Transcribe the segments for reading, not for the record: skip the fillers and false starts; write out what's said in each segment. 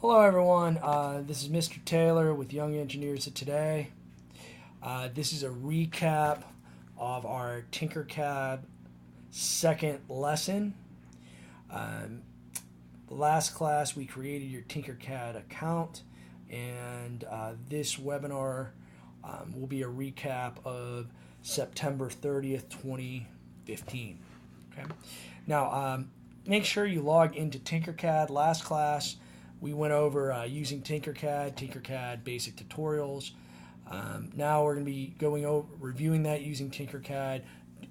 Hello everyone, this is Mr. Taylor with Young Engineers of Today. This is a recap of our Tinkercad second lesson. The last class we created your Tinkercad account, and this webinar will be a recap of September 30th, 2015. Okay. Now, make sure you log into Tinkercad. Last class we went over using Tinkercad basic tutorials. Now we're going to be going over reviewing that using Tinkercad,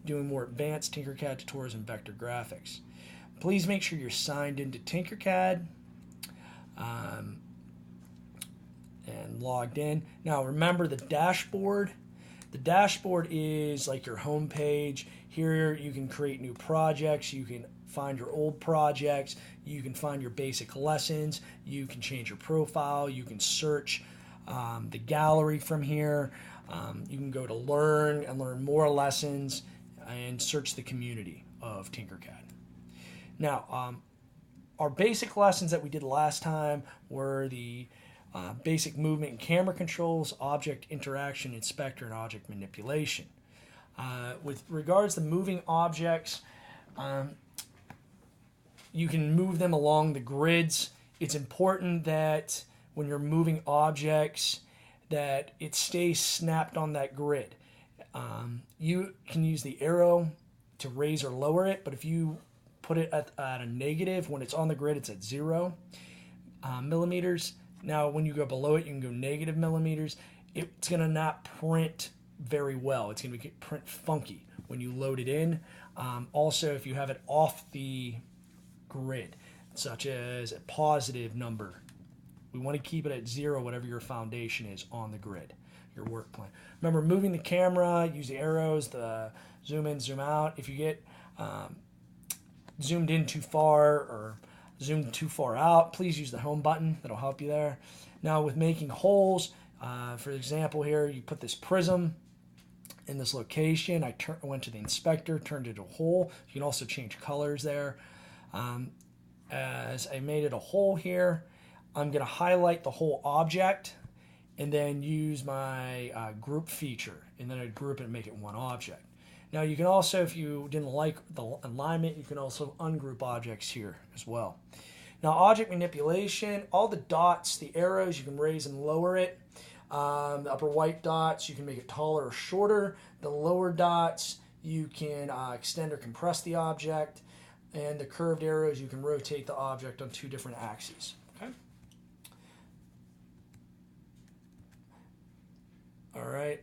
doing more advanced Tinkercad tutorials and vector graphics. Please make sure you're signed into Tinkercad and logged in. Now remember the dashboard. The dashboard is like your home page. Here you can create new projects. You can find your old projects. You can find your basic lessons. You can change your profile. You can search the gallery from here. You can go to learn and learn more lessons and search the community of Tinkercad. Now, our basic lessons that we did last time were the basic movement and camera controls, object interaction, inspector, and object manipulation. With regards to moving objects, you can move them along the grids. It's important that when you're moving objects that it stays snapped on that grid. You can use the arrow to raise or lower it, but if you put it at a negative, when it's on the grid, it's at 0 millimeters. Now, when you go below it, you can go negative millimeters. It's going to not print very well. It's going to print funky when you load it in. Also, if you have it off the grid, such as a positive number, we want to keep it at 0, whatever your foundation is on the grid, your work plan. Remember, moving the camera, use the arrows, the zoom in, zoom out. If you get zoomed in too far or zoomed too far out, please use the home button. That'll help you there. Now, with making holes, for example here, you put this prism in this location. I went to the inspector, turned it to a hole. You can also change colors there. As I made it a hole here, I'm going to highlight the whole object and then use my group feature, and then I'd group it and make it one object. Now you can also, if you didn't like the alignment, you can also ungroup objects here as well. Now, object manipulation, all the dots, the arrows, you can raise and lower it. The upper white dots, you can make it taller or shorter. The lower dots, you can extend or compress the object. And the curved arrows, you can rotate the object on 2 different axes. Okay. All right.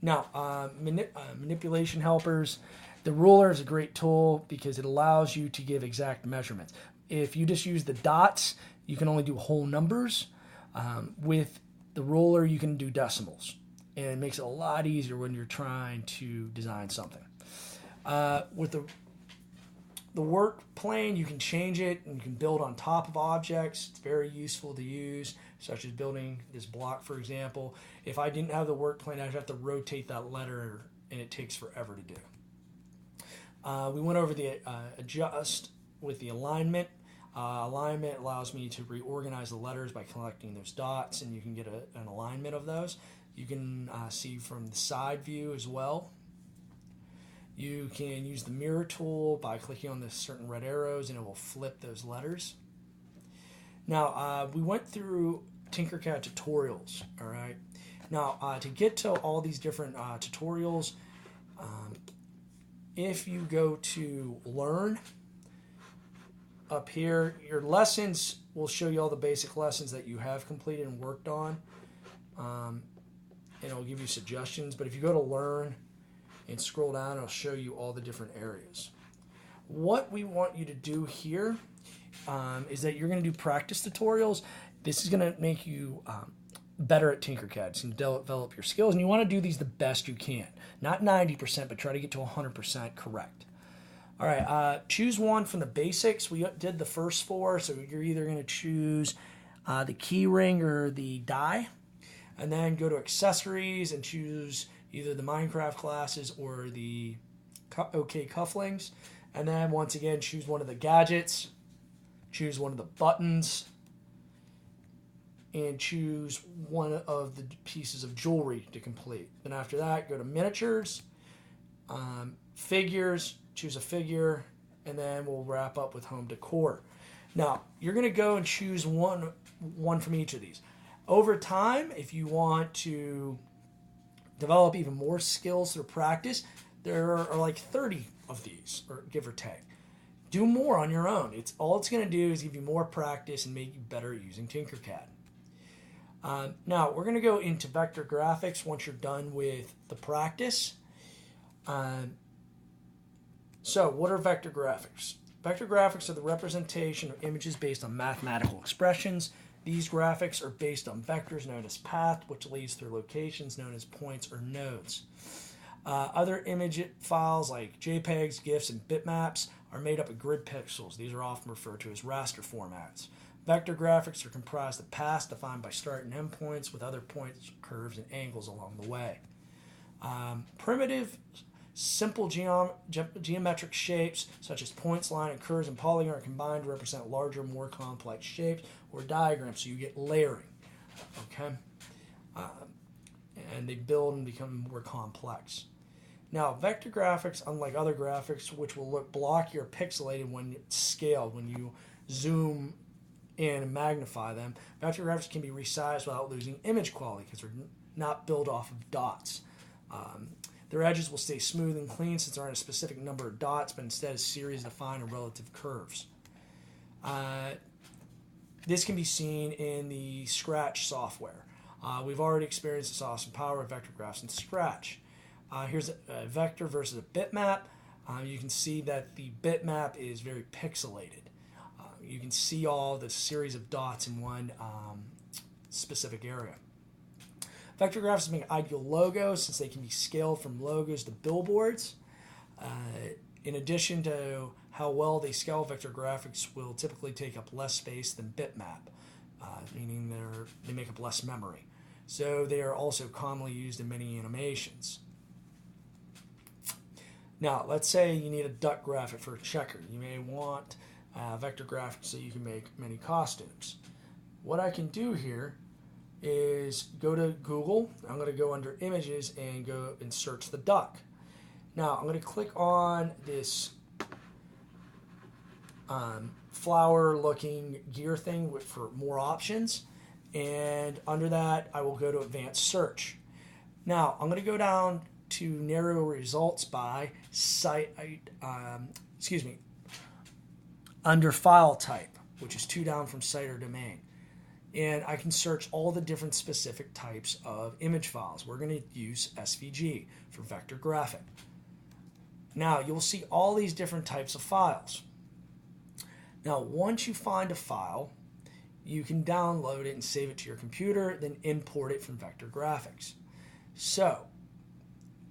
Now, manipulation helpers. The ruler is a great tool because it allows you to give exact measurements. If you just use the dots, you can only do whole numbers. With the ruler, you can do decimals. And it makes it a lot easier when you're trying to design something. With the work plane, you can change it and you can build on top of objects. It's very useful to use, such as building this block, for example. If I didn't have the work plane, I'd have to rotate that letter, and it takes forever to do. We went over the adjust with the alignment. Alignment allows me to reorganize the letters by collecting those dots, and you can get an alignment of those. You can see from the side view as well. You can use the mirror tool by clicking on the certain red arrows, and it will flip those letters. Now, we went through Tinkercad tutorials, all right? Now, to get to all these different tutorials, if you go to Learn, up here, your lessons will show you all the basic lessons that you have completed and worked on. And it'll give you suggestions. But if you go to Learn and scroll down, it'll show you all the different areas. What we want you to do here is that you're going to do practice tutorials. This is going to make you better at Tinkercad. It's going to develop your skills, and you want to do these the best you can. Not 90%, but try to get to 100% correct. All right, choose one from the basics. We did the first 4, so you're either going to choose the key ring or the die. And then go to accessories and choose either the Minecraft classes or the OK cufflinks. And then once again, choose one of the gadgets, choose one of the buttons, and choose one of the pieces of jewelry to complete. Then after that, go to miniatures, figures, choose a figure, and then we'll wrap up with home decor. Now, you're going to go and choose one from each of these. Over time, if you want to develop even more skills through practice, there are like 30 of these, or give or take. Do more on your own. All it's going to do is give you more practice and make you better at using Tinkercad. Now, we're going to go into vector graphics once you're done with the practice. So, what are vector graphics? Vector graphics are the representation of images based on mathematical expressions. These graphics are based on vectors known as path, which leads through locations known as points or nodes. Other image files like JPEGs, GIFs, and bitmaps are made up of grid pixels. These are often referred to as raster formats. Vector graphics are comprised of paths defined by start and end points with other points, curves, and angles along the way. Primitive, simple geometric shapes such as points, line, and curves and polygon are combined to represent larger, more complex shapes or diagrams, so you get layering. Okay? And they build and become more complex. Now, vector graphics, unlike other graphics, which will look blocky or pixelated when it's scaled, when you zoom in and magnify them, vector graphics can be resized without losing image quality because they're not built off of dots. Their edges will stay smooth and clean since there aren't a specific number of dots, but instead a series of defined and relative curves. This can be seen in the Scratch software. We've already experienced this awesome power of vector graphs in Scratch. Here's a vector versus a bitmap. You can see that the bitmap is very pixelated. You can see all the series of dots in one specific area. Vector graphics make ideal logos since they can be scaled from logos to billboards. In addition to how well they scale, vector graphics will typically take up less space than bitmap, meaning they make up less memory. So they are also commonly used in many animations. Now, let's say you need a duck graphic for a checker. You may want vector graphics so you can make many costumes. What I can do here is go to Google. I'm going to go under images and go and search the duck. Now, I'm going to click on this flower looking gear thing for more options, and under that I will go to advanced search. Now, I'm going to go down to narrow results by site, under file type, which is 2 down from site or domain. And I can search all the different specific types of image files. We're going to use SVG for vector graphic. Now, you'll see all these different types of files. Now, once you find a file, you can download it and save it to your computer, then import it from vector graphics. So,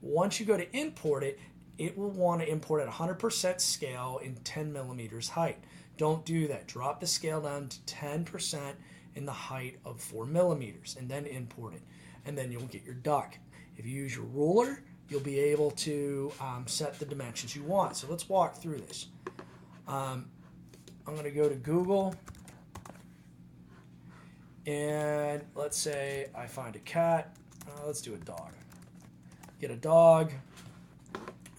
once you go to import it, it will want to import at 100% scale in 10 millimeters height. Don't do that. Drop the scale down to 10% in the height of 4 millimeters and then import it. And then you'll get your duck. If you use your ruler, you'll be able to set the dimensions you want. So let's walk through this. I'm going to go to Google, and let's say I find a cat. Let's do a dog. Get a dog.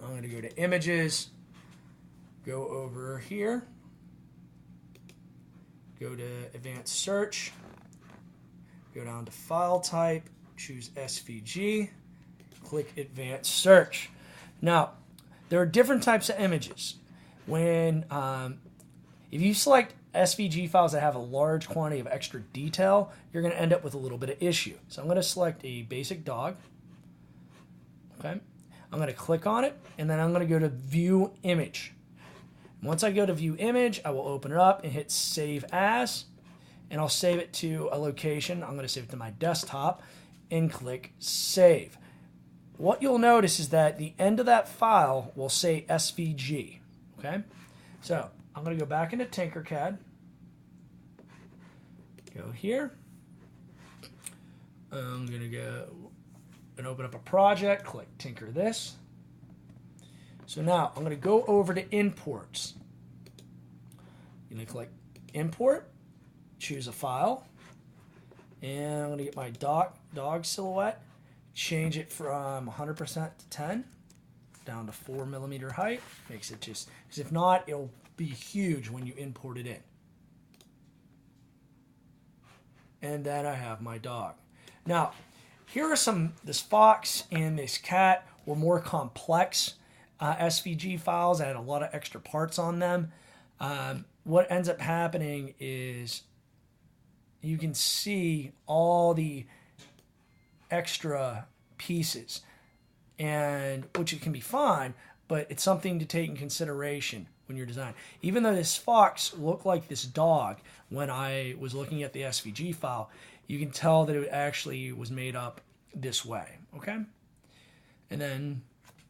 I'm going to go to images, go over here, go to advanced search, go down to file type, choose SVG, click advanced search. Now, there are different types of images. When if you select SVG files that have a large quantity of extra detail, you're going to end up with a little bit of issue. So I'm going to select a basic dog. Okay. I'm going to click on it, and then I'm going to go to View Image. Once I go to View Image, I will open it up and hit Save As, and I'll save it to a location. I'm going to save it to my desktop and click Save. What you'll notice is that the end of that file will say SVG. Okay? So I'm going to go back into Tinkercad. Go here. I'm going to go and open up a project. Click Tinker this. So now I'm going to go over to imports. You're going to click import, choose a file, and I'm going to get my dog silhouette, change it from 100% to 10, down to 4mm height. Makes it just, because if not, it'll be huge when you import it in. And then I have my dog. Now, here are this fox and this cat were more complex SVG files. I had a lot of extra parts on them. What ends up happening is you can see all the extra pieces, and which it can be fine, but it's something to take in consideration when you're designing. Even though this fox looked like this dog when I was looking at the SVG file, you can tell that it actually was made up this way, okay? And then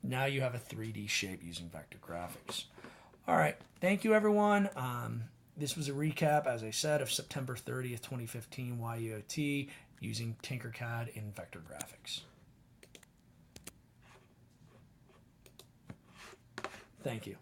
now you have a 3D shape using vector graphics. All right, thank you everyone. This was a recap, as I said, of September 30th, 2015 YEOT using Tinkercad in vector graphics. Thank you.